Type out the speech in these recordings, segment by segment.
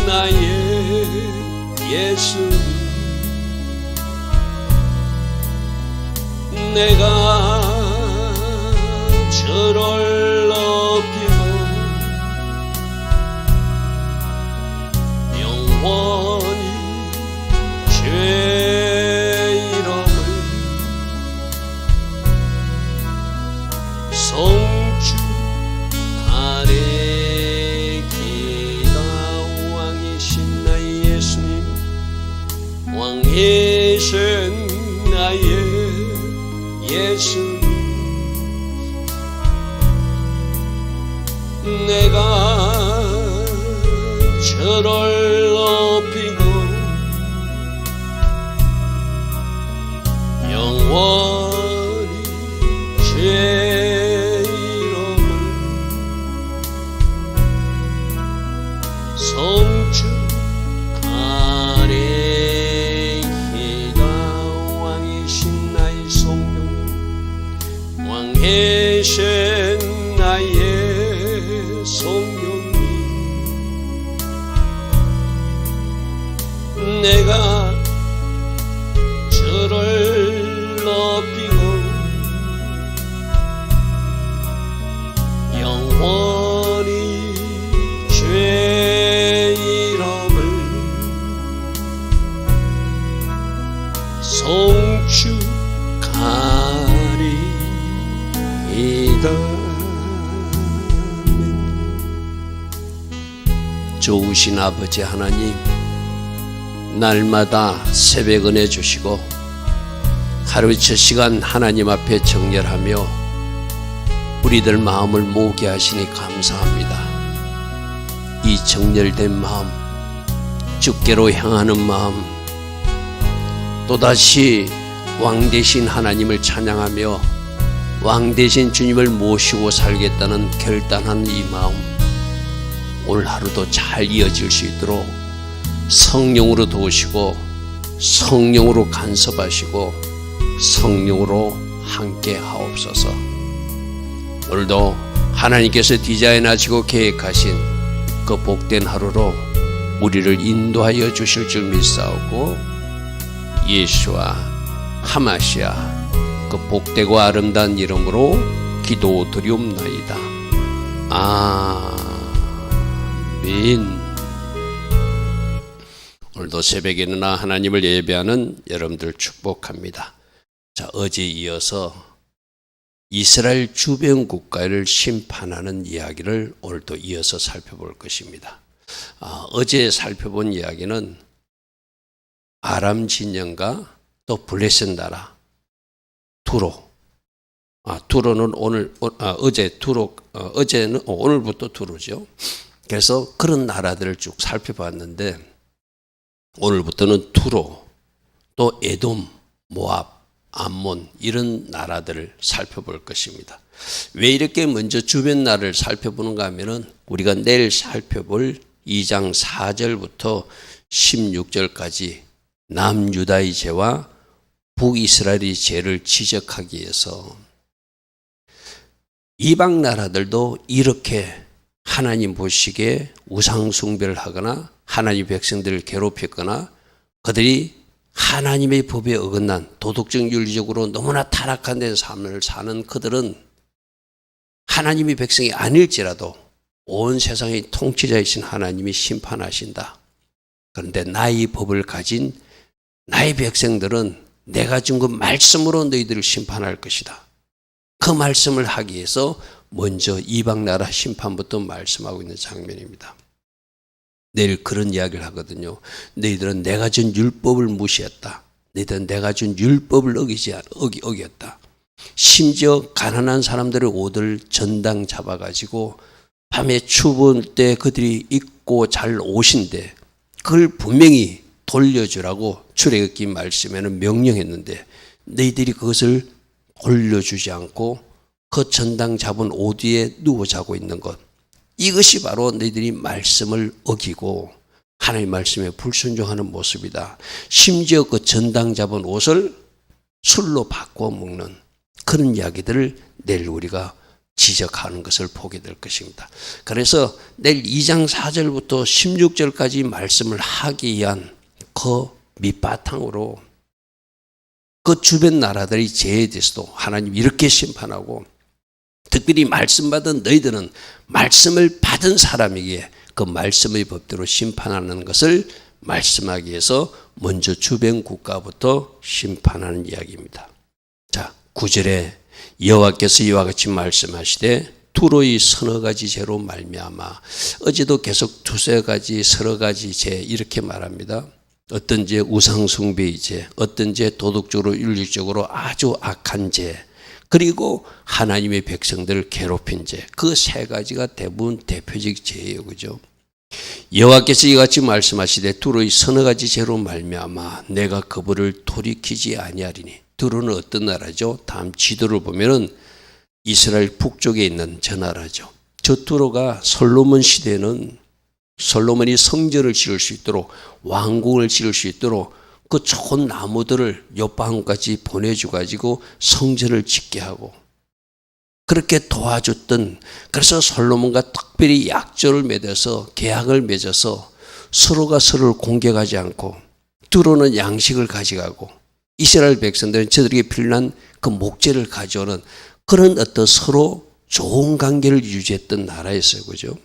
나의 예수님, 내가 저를 높이고 영원히 죄 이름을 송축하리이다. 왕이신 나의 예수님, 왕이신 나의 예수님, 내가 저를 높이고 영원히 죄 이름을 송축하리이다. 왕이신 나의 성령님, 왕이신 나의 성령님, 내가 저를 높이고 영원히 죄 이름을 송축하리이다. 좋으신 아버지 하나님, 날마다 새벽 은혜 주시고 하루의 첫 시간 하나님 앞에 정렬하며 우리들 마음을 모으게 하시니 감사합니다. 이 정렬된 마음, 주께로 향하는 마음, 또다시 왕 되신 하나님을 찬양하며 왕 되신 주님을 모시고 살겠다는 결단한 이 마음, 오늘 하루도 잘 이어질 수 있도록 성령으로 도우시고 성령으로 간섭하시고 성령으로 함께 하옵소서. 오늘도 하나님께서 디자인하시고 계획하신 그 복된 하루로 우리를 인도하여 주실 줄 믿사오고, 예수와 하마시아 그 복되고 아름다운 이름으로 기도드리옵나이다. 아멘. 오늘도 새벽에 일어나 하나님을 예배하는 여러분들 축복합니다. 자, 어제 이어서 이스라엘 주변 국가를 심판하는 이야기를 오늘도 이어서 살펴볼 것입니다. 어제 살펴본 이야기는 아람 진영과 또 블레셋 나라 두로. 두로는 어제는 오늘부터 두로죠. 그래서 그런 나라들을 쭉 살펴봤는데, 오늘부터는 두로, 또 에돔, 모압, 암몬, 이런 나라들을 살펴볼 것입니다. 왜 이렇게 먼저 주변 나라를 살펴보는가 하면은 우리가 내일 살펴볼 2장 4절부터 16절까지 남유다의 죄와 북이스라엘의 죄를 지적하기 위해서, 이방 나라들도 이렇게 하나님 보시기에 우상 숭배를 하거나 하나님 백성들을 괴롭혔거나 그들이 하나님의 법에 어긋난 도덕적 윤리적으로 너무나 타락한 데 삶을 사는 그들은 하나님의 백성이 아닐지라도 온 세상의 통치자이신 하나님이 심판하신다. 그런데 나의 법을 가진 나의 백성들은 내가 준 그 말씀으로 너희들을 심판할 것이다. 그 말씀을 하기 위해서 먼저 이방 나라 심판부터 말씀하고 있는 장면입니다. 내일 그런 이야기를 하거든요. 너희들은 내가 준 율법을 무시했다. 너희들은 내가 준 율법을 어겼다. 심지어 가난한 사람들의 옷을 전당 잡아가지고 밤에 추울 때 그들이 입고 잘 옷인데 그걸 분명히 돌려주라고 출애굽기 말씀에는 명령했는데, 너희들이 그것을 돌려주지 않고 그 전당 잡은 옷 위에 누워 자고 있는 것, 이것이 바로 너희들이 말씀을 어기고 하나님의 말씀에 불순종하는 모습이다. 심지어 그 전당 잡은 옷을 술로 바꿔 먹는 그런 이야기들을 내일 우리가 지적하는 것을 보게 될 것입니다. 그래서 내일 2장 4절부터 16절까지 말씀을 하기 위한 그 밑바탕으로 그 주변 나라들의 죄에 대해서도 하나님 이렇게 심판하고, 특별히 말씀 받은 너희들은 말씀을 받은 사람에게 그 말씀의 법대로 심판하는 것을 말씀하기 위해서 먼저 주변 국가부터 심판하는 이야기입니다. 자, 9절에 여호와께서 이와 같이 말씀하시되 투로의 서너 가지 죄로 말미암아, 어제도 계속 두세 가지 서너 가지 죄 이렇게 말합니다. 어떤 죄 우상숭배의 죄, 어떤 죄 도덕적으로 윤리적으로 아주 악한 죄, 그리고 하나님의 백성들을 괴롭힌 죄, 그 세 가지가 대부분 대표적 죄예요. 그죠? 여호와께서 이같이 말씀하시되 두로의 서너 가지 죄로 말미암아 내가 그들을 돌이키지 아니하리니. 두로는 어떤 나라죠? 다음 지도를 보면은 이스라엘 북쪽에 있는 저 나라죠. 저 두로가 솔로몬 시대에는 솔로몬이 성전을 지을 수 있도록, 왕궁을 지을 수 있도록 그 좋은 나무들을 옆방까지 보내줘가지고 성전을 짓게 하고 그렇게 도와줬던, 그래서 솔로몬과 특별히 약조를 맺어서 계약을 맺어서 서로가 서로를 공격하지 않고, 두로는 양식을 가져가고 이스라엘 백성들은 저들에게 필요한 그 목재를 가져오는 그런 어떤 서로 좋은 관계를 유지했던 나라였어요. 그죠?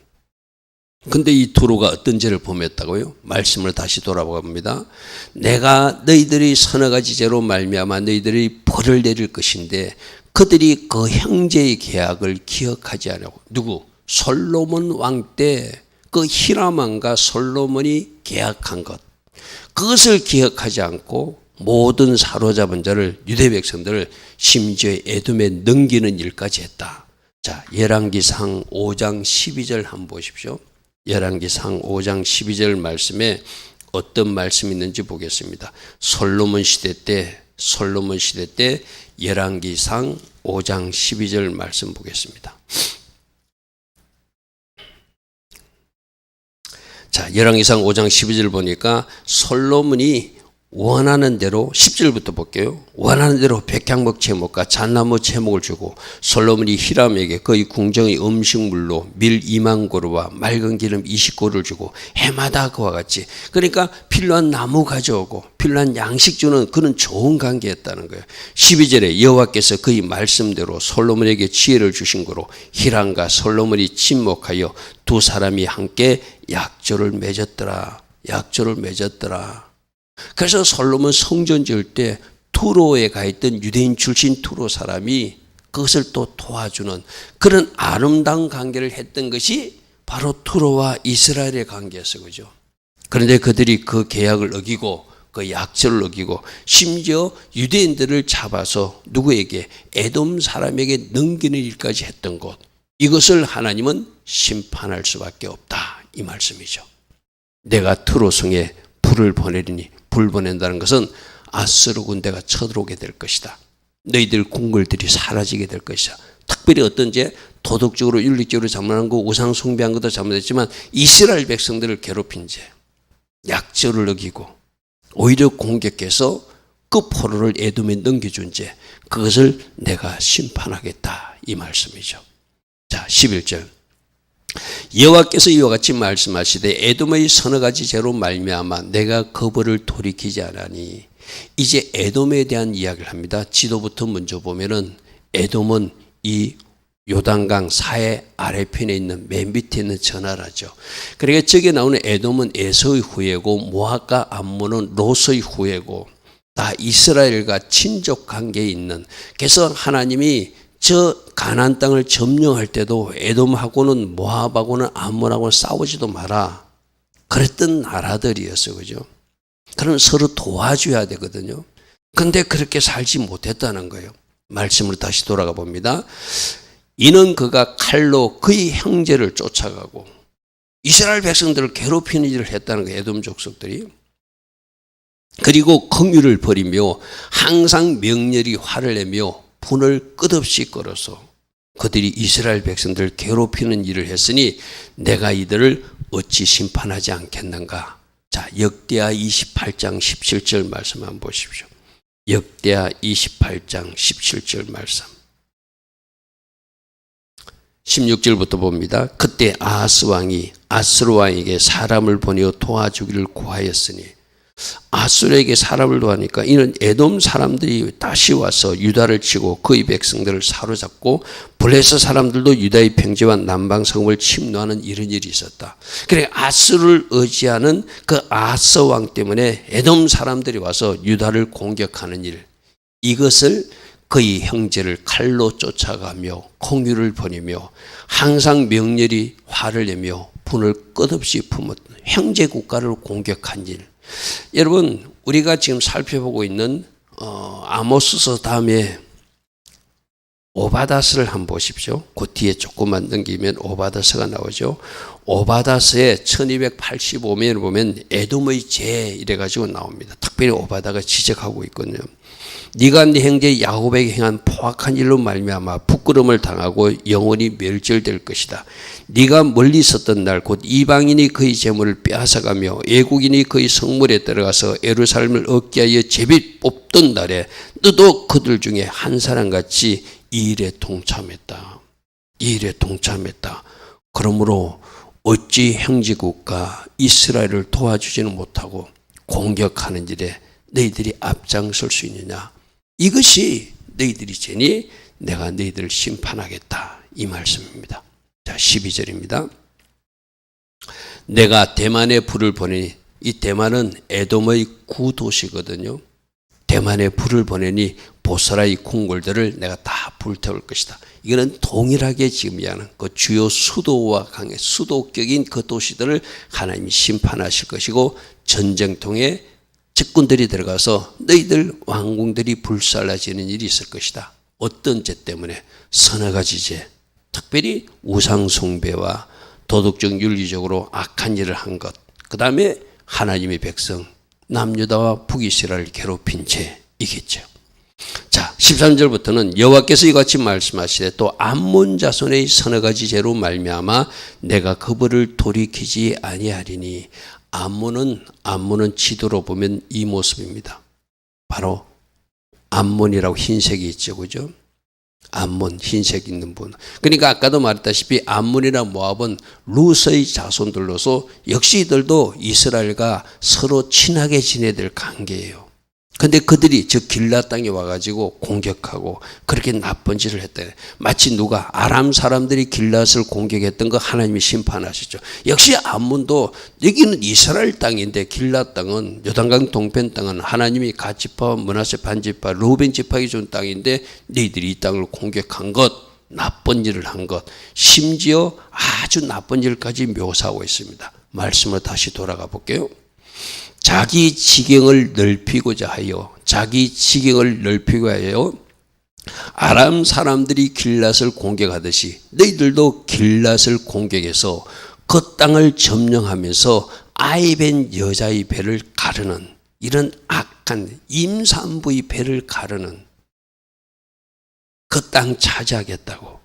근데 이 두로가 어떤 죄를 범했다고요? 말씀을 다시 돌아보아 봅니다. 내가 너희들이 서너 가지 죄로 말미암아 너희들이 벌을 내릴 것인데 그들이 그 형제의 계약을 기억하지 않고, 누구? 솔로몬 왕 때 그 히람 왕과 솔로몬이 계약한 것, 그것을 기억하지 않고 모든 사로잡은 자를, 유대 백성들을 심지어 에돔에 넘기는 일까지 했다. 자, 열왕기상 5장 12절 한번 보십시오. 열왕기상 5장 12절 말씀에 어떤 말씀이 있는지 보겠습니다. 솔로몬 시대 때 열왕기상 5장 12절 말씀 보겠습니다. 자, 열왕기상 5장 12절 보니까 솔로몬이 원하는 대로, 10절부터 볼게요. 원하는 대로 백향목 제목과 잣나무 제목을 주고 솔로몬이 히람에게 그의 궁정의 음식물로 밀 2만 고루와 맑은 기름 20고루를 주고 해마다 그와 같이, 그러니까 필요한 나무 가져오고 필요한 양식 주는 그런 좋은 관계였다는 거예요. 12절에 여호와께서 그의 말씀대로 솔로몬에게 지혜를 주신 거로 히람과 솔로몬이 친목하여 두 사람이 함께 약조를 맺었더라. 그래서 솔로몬 성전 지을 때 투로에 가 있던 유대인 출신 투로 사람이 그것을 또 도와주는 그런 아름다운 관계를 했던 것이 바로 투로와 이스라엘의 관계였어요. 그죠? 그런데 그들이 그 계약을 어기고 그 약조를 어기고 심지어 유대인들을 잡아서 누구에게? 에돔 사람에게 넘기는 일까지 했던 것, 이것을 하나님은 심판할 수밖에 없다, 이 말씀이죠. 내가 투로성에 불을 보내리니, 불 보낸다는 것은 아수르 군대가 쳐들어오게 될 것이다. 너희들 궁궐들이 사라지게 될 것이다. 특별히 어떤 죄? 도덕적으로 윤리적으로 잘못한 거, 우상 숭배한 것도 잘못했지만 이스라엘 백성들을 괴롭힌 죄, 약조를 어기고 오히려 공격해서 그 포로를 에돔에 넘겨준 죄, 그것을 내가 심판하겠다, 이 말씀이죠. 자, 11절. 여호와께서 이와 같이 말씀하시되 에돔의 서너 가지 죄로 말미암아 내가 그 벌을 돌이키지 않으니. 이제 에돔에 대한 이야기를 합니다. 지도부터 먼저 보면은 에돔은 이 요단강 사해 아래편에 있는 맨 밑에 있는 저 나라죠. 그러니까 저기 나오는 에돔은 에서의 후예고 모압과 암몬은 롯의 후예고 다 이스라엘과 친족 관계에 있는, 그래서 하나님이 저 가나안 땅을 점령할 때도 에돔하고는 모압하고는 암몬하고는 싸우지도 마라 그랬던 나라들이었어요. 그죠? 그럼 서로 도와줘야 되거든요. 근데 그렇게 살지 못했다는 거예요. 말씀으로 다시 돌아가 봅니다. 이는 그가 칼로 그의 형제를 쫓아가고 이스라엘 백성들을 괴롭히는 일을 했다는 거예요. 에돔 족속들이. 그리고 긍휼을 버리며 항상 명렬히 화를 내며 분을 끝없이 끌어서 그들이 이스라엘 백성들을 괴롭히는 일을 했으니 내가 이들을 어찌 심판하지 않겠는가. 자, 역대하 28장 17절 말씀 한번 보십시오. 역대하 28장 17절 말씀. 16절부터 봅니다. 그때 아하스 왕이 아수르 왕에게 사람을 보내어 도와주기를 구하였으니, 아수르에게 사람을 도하니까 이는 에돔 사람들이 다시 와서 유다를 치고 그의 백성들을 사로잡고 블레셋 사람들도 유다의 평지와 남방 성읍을 침노하는 이런 일이 있었다. 그래, 아수르를 의지하는 그 아하스 왕 때문에 에돔 사람들이 와서 유다를 공격하는 일, 이것을 그의 형제를 칼로 쫓아가며 공유를 보내며 항상 명렬히 화를 내며 분을 끝없이 품었던 형제 국가를 공격한 일. 여러분, 우리가 지금 살펴보고 있는 아모스서 다음에 오바다스를 한번 보십시오. 그 뒤에 조금만 넘기면 오바다스가 나오죠. 오바다스의 1285면을 보면 에돔의 죄 이래가지고 나옵니다. 특별히 오바다가 지적하고 있거든요. 네가 네 형제 야곱에게 행한 포악한 일로 말미암아 부끄러움을 당하고 영원히 멸절될 것이다. 네가 멀리 있었던 날 곧 이방인이 그의 재물을 빼앗아가며 애국인이 그의 성물에 들어가서 예루살렘을 얻게 하여 제비 뽑던 날에 너도 그들 중에 한 사람같이 이 일에 동참했다. 이 일에 동참했다. 그러므로 어찌 형제국가 이스라엘을 도와주지는 못하고 공격하는 일에 너희들이 앞장설 수 있느냐. 이것이 너희들이 죄니 내가 너희들을 심판하겠다, 이 말씀입니다. 자, 12절입니다. 내가 대만에 불을 보내니, 이 대만은 에돔의 구도시거든요. 대만에 불을 보내니 보스라의 궁궐들을 내가 다 불태울 것이다. 이거는 동일하게 지금 이야기하는 그 주요 수도와 강의 수도격인 그 도시들을 하나님이 심판하실 것이고, 전쟁통에 적군들이 들어가서 너희들 왕궁들이 불살라지는 일이 있을 것이다. 어떤 죄 때문에? 서너 가지 죄. 특별히 우상 숭배와 도덕적 윤리적으로 악한 일을 한 것. 그 다음에 하나님의 백성 남유다와 북이스라엘을 괴롭힌 죄이겠죠. 자, 13절부터는 여호와께서 이같이 말씀하시되 또 암몬 자손의 서너 가지 죄로 말미암아 내가 그 벌을 돌이키지 아니하리니. 암몬은 지도로 보면 이 모습입니다. 바로 암몬이라고 흰색이 있죠, 그죠? 암몬, 흰색 있는 분. 그러니까 아까도 말했다시피 암몬이나 모압은 루스의 자손들로서 역시 이들도 이스라엘과 서로 친하게 지내야 될 관계예요. 근데 그들이 저 길라 땅에 와가지고 공격하고 그렇게 나쁜 짓을 했다. 마치 누가 아람 사람들이 길라스를 공격했던 거 하나님이 심판하시죠. 역시 암몬도 여기는 이스라엘 땅인데 길라 땅은 요단강 동편 땅은 하나님이 갓지파, 므낫세 반지파, 르우벤 지파에게 준 땅인데 너희들이 이 땅을 공격한 것, 나쁜 일을 한 것, 심지어 아주 나쁜 일까지 묘사하고 있습니다. 말씀으로 다시 돌아가 볼게요. 자기 지경을 넓히고자 하여 아람 사람들이 길랏을 공격하듯이 너희들도 길랏을 공격해서 그 땅을 점령하면서 아이 벤 여자의 배를 가르는 이런 악한 임산부의 배를 가르는 그 땅 차지하겠다고.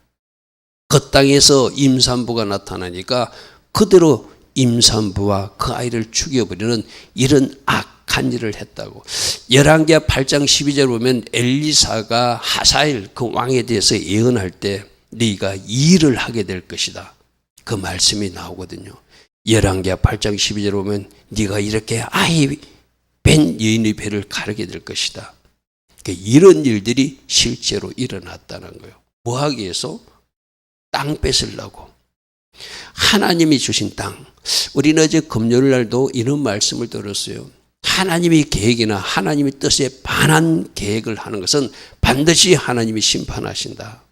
그 땅에서 임산부가 나타나니까 그대로 임산부와 그 아이를 죽여버리는 이런 악한 일을 했다고. 열왕기하 8장 12절 보면 엘리사가 하사엘 그 왕에 대해서 예언할 때 네가 이 일을 하게 될 것이다, 그 말씀이 나오거든요. 열왕기하 8장 12절 보면 네가 이렇게 아이 벤 여인의 배를 가르게 될 것이다. 이런 일들이 실제로 일어났다는 거예요. 뭐 하기 위해서? 땅 뺏으려고. 하나님이 주신 땅. 우리는 어제 금요일 날도 이런 말씀을 들었어요. 하나님의 계획이나 하나님의 뜻에 반한 계획을 하는 것은 반드시 하나님이 심판하신다.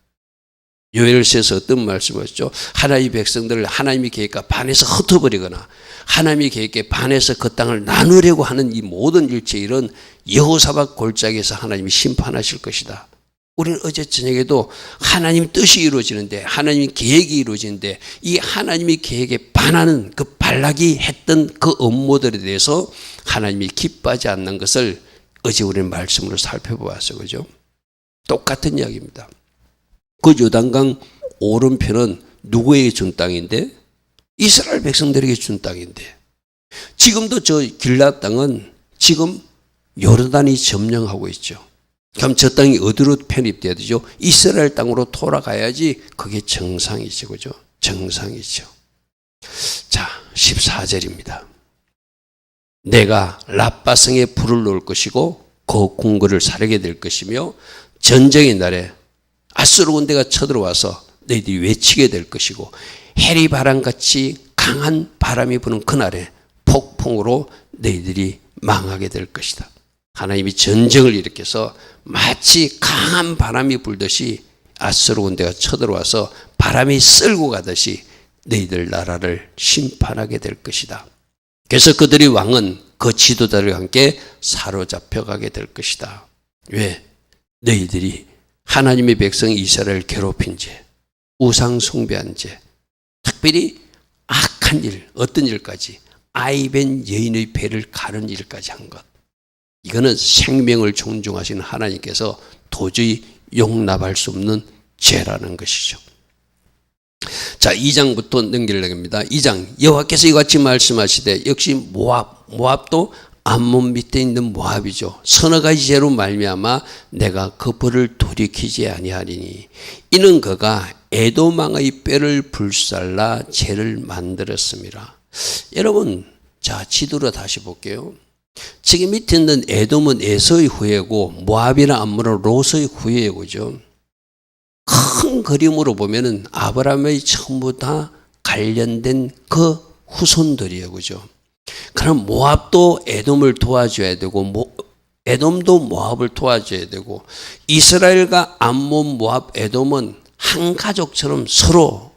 요엘서에서 어떤 말씀을 하셨죠? 하나님의 백성들을 하나님의 계획과 반해서 흩어버리거나 하나님의 계획에 반해서 그 땅을 나누려고 하는 이 모든 일체 일은 여호사밧 골짜기에서 하나님이 심판하실 것이다. 우리는 어제 저녁에도 하나님 뜻이 이루어지는데 하나님의 계획이 이루어지는데 이 하나님의 계획에 반하는 그 발락이 했던 그 업무들에 대해서 하나님이 기뻐하지 않는 것을 어제 우리는 말씀으로 살펴보았어요. 그죠? 똑같은 이야기입니다. 그 요단강 오른편은 누구에게 준 땅인데? 이스라엘 백성들에게 준 땅인데, 지금도 저 길랏 땅은 지금 요르단이 점령하고 있죠. 그럼 저 땅이 어디로 편입돼야 되죠? 이스라엘 땅으로 돌아가야지 그게 정상이죠. 그죠? 정상이죠. 자, 14절입니다. 내가 라빠성에 불을 놓을 것이고 그 궁궐을 사르게 될 것이며 전쟁의 날에 아수르 군대가 쳐들어와서 너희들이 외치게 될 것이고 해리바람같이 강한 바람이 부는 그날에 폭풍으로 너희들이 망하게 될 것이다. 하나님이 전쟁을 일으켜서 마치 강한 바람이 불듯이 아수르 군대가 쳐들어와서 바람이 쓸고 가듯이 너희들 나라를 심판하게 될 것이다. 그래서 그들의 왕은 그 지도자들과 함께 사로잡혀 가게 될 것이다. 왜? 너희들이 하나님의 백성 이스라엘을 괴롭힌 죄, 우상 숭배한 죄, 특별히 악한 일, 어떤 일까지 아이벤 여인의 배를 가른 일까지 한 것. 이거는 생명을 존중하시는 하나님께서 도저히 용납할 수 없는 죄라는 것이죠. 자, 2장부터 넘기려고 합니다. 2장, 여호와께서 이같이 말씀하시되 역시 모압도 암몬 밑에 있는 모압이죠. 서너 가지 죄로 말미암아 내가 그 벌을 돌이키지 아니하리니 이는 그가 에돔 왕의 뼈를 불살라 죄를 만들었습니다. 여러분, 자, 지도로 다시 볼게요. 지금 밑에 있는 에돔은 에서의 후예고 모압이나 암몬은 롯의 후예고, 그죠? 큰 그림으로 보면은 아브라함의 전부 다 관련된 그 후손들이에요, 그죠? 그럼 모압도 에돔을 도와줘야 되고, 에돔도 모압을 도와줘야 되고, 이스라엘과 암몬, 모압, 에돔은 한 가족처럼 서로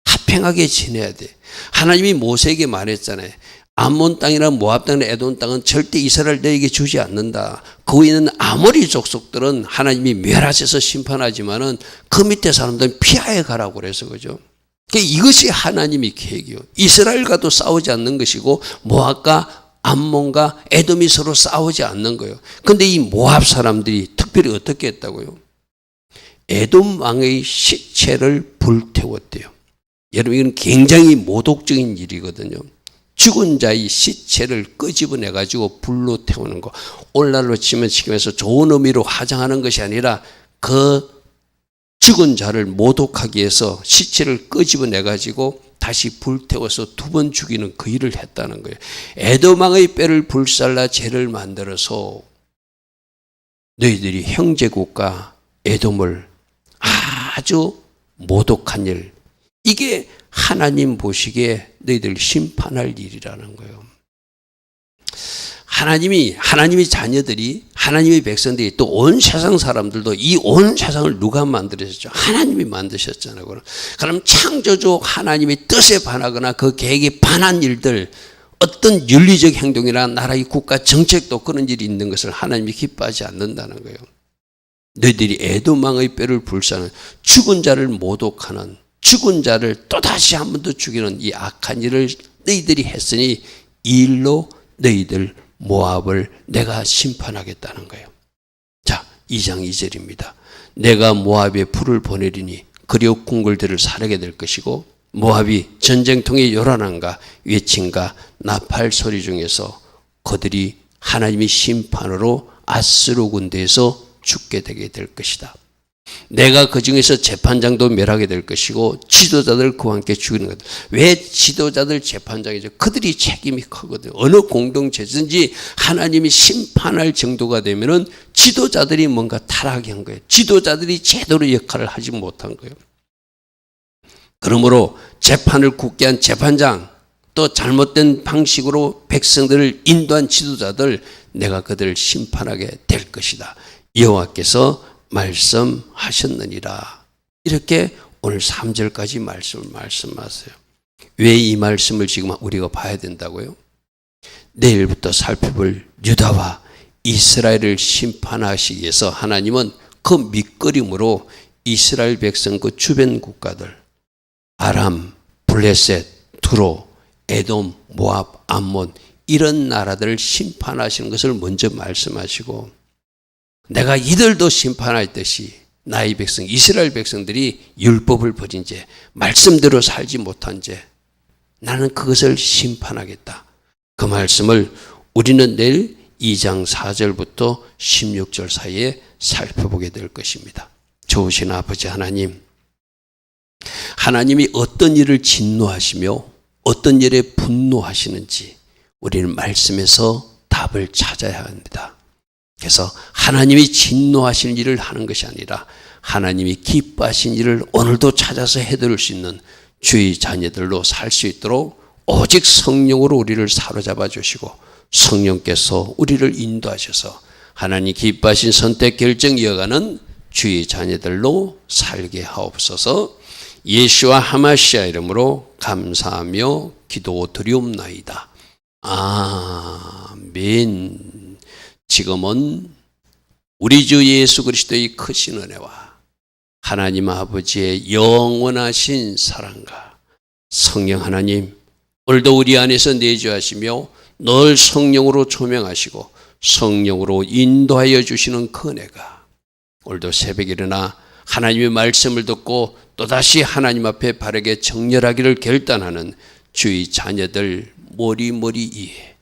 합행하게 지내야 돼. 하나님이 모세에게 말했잖아요. 암몬 땅이나 모압 땅이나 에돔 땅은 절대 이스라엘 너에게 주지 않는다. 거기 있는 아모리 족속들은 하나님이 멸하셔서 심판하지만은 그 밑에 사람들은 피하여 가라고 그래서, 그죠? 이것이 하나님의 계획이요. 이스라엘과도 싸우지 않는 것이고 모압과 암몬과 에돔이 서로 싸우지 않는 거예요. 근데 이 모압 사람들이 특별히 어떻게 했다고요? 에돔 왕의 시체를 불태웠대요. 여러분, 이건 굉장히 모독적인 일이거든요. 죽은 자의 시체를 끄집어내 가지고 불로 태우는 거. 오늘날로 치면 지금에서 좋은 의미로 화장하는 것이 아니라 그 죽은 자를 모독하기 위해서 시체를 끄집어내 가지고 다시 불태워서 두 번 죽이는 그 일을 했다는 거예요. 에돔 왕의 뼈를 불살라 죄를 만들어서 너희들이 형제국가 에돔을 아주 모독한 일, 이게 하나님 보시기에 너희들 심판할 일이라는 거예요. 하나님의 자녀들이, 하나님의 백성들이, 또 온 세상 사람들도 이 온 세상을 누가 만들으셨죠? 하나님이 만드셨잖아요. 그럼 창조주 하나님의 뜻에 반하거나 그 계획에 반한 일들, 어떤 윤리적 행동이나 나라의 국가 정책도 그런 일이 있는 것을 하나님이 기뻐하지 않는다는 거예요. 너희들이 에돔 왕의 뼈를 불사는, 죽은 자를 모독하는, 죽은 자를 또다시 한 번 더 죽이는 이 악한 일을 너희들이 했으니 이 일로 너희들 모압을 내가 심판하겠다는 거예요. 자, 2장 2절입니다. 내가 모압에 불을 보내리니 그리어 궁궐들을 사르게 될 것이고 모압이 전쟁통의 요란함과 외침과 나팔 소리 중에서 그들이 하나님의 심판으로 아수르 군대에서 죽게 되게 될 것이다. 내가 그 중에서 재판장도 멸하게 될 것이고 지도자들 그와 함께 죽이는 것. 왜 지도자들 재판장이죠? 그들이 책임이 크거든요. 어느 공동체든지 하나님이 심판할 정도가 되면은 지도자들이 뭔가 타락한 거예요. 지도자들이 제대로 역할을 하지 못한 거예요. 그러므로 재판을 굳게 한 재판장, 또 잘못된 방식으로 백성들을 인도한 지도자들, 내가 그들을 심판하게 될 것이다. 여호와께서 말씀하셨느니라. 이렇게 오늘 3절까지 말씀하세요. 왜 이 말씀을 지금 우리가 봐야 된다고요? 내일부터 살펴볼 유다와 이스라엘을 심판하시기 위해서 하나님은 그 밑그림으로 이스라엘 백성 그 주변 국가들, 아람, 블레셋, 두로, 에돔, 모압, 암몬, 이런 나라들을 심판하시는 것을 먼저 말씀하시고, 내가 이들도 심판할 듯이 나의 백성, 이스라엘 백성들이 율법을 버린 죄, 말씀대로 살지 못한 죄, 나는 그것을 심판하겠다. 그 말씀을 우리는 내일 2장 4절부터 16절 사이에 살펴보게 될 것입니다. 좋으신 아버지 하나님, 하나님이 어떤 일을 진노하시며 어떤 일에 분노하시는지 우리는 말씀에서 답을 찾아야 합니다. 그래서 하나님이 진노하시는 일을 하는 것이 아니라 하나님이 기뻐하신 일을 오늘도 찾아서 해드릴 수 있는 주의 자녀들로 살 수 있도록 오직 성령으로 우리를 사로잡아 주시고 성령께서 우리를 인도하셔서 하나님 기뻐하신 선택 결정 이어가는 주의 자녀들로 살게 하옵소서. 예수와 하마시아 이름으로 감사하며 기도드리옵나이다. 아멘. 지금은 우리 주 예수 그리스도의 크신 은혜와 하나님 아버지의 영원하신 사랑과 성령 하나님, 오늘도 우리 안에서 내주하시며 늘 성령으로 조명하시고 성령으로 인도하여 주시는 그 은혜가 오늘도 새벽에 일어나 하나님의 말씀을 듣고 또다시 하나님 앞에 바르게 정렬하기를 결단하는 주의 자녀들 머리머리이에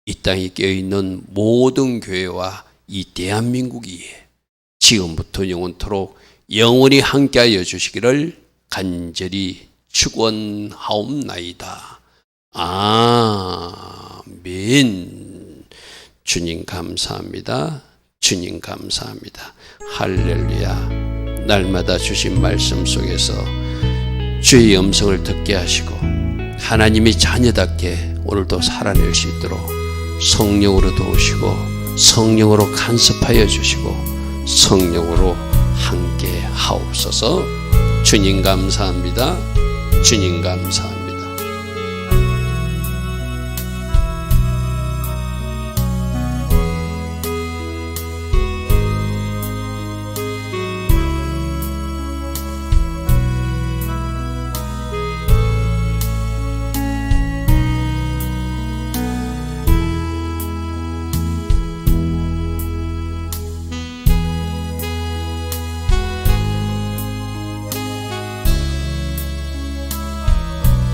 이 땅에 깨어있는 모든 교회와 이 대한민국이에 지금부터 영원토록 영원히 함께하여 주시기를 간절히 축원하옵나이다. 아멘. 주님 감사합니다. 주님 감사합니다. 할렐루야. 날마다 주신 말씀 속에서 주의 음성을 듣게 하시고 하나님의 자녀답게 오늘도 살아낼 수 있도록 성령으로 도우시고 성령으로 간섭하여 주시고 성령으로 함께 하옵소서. 주님 감사합니다. 주님 감사합니다.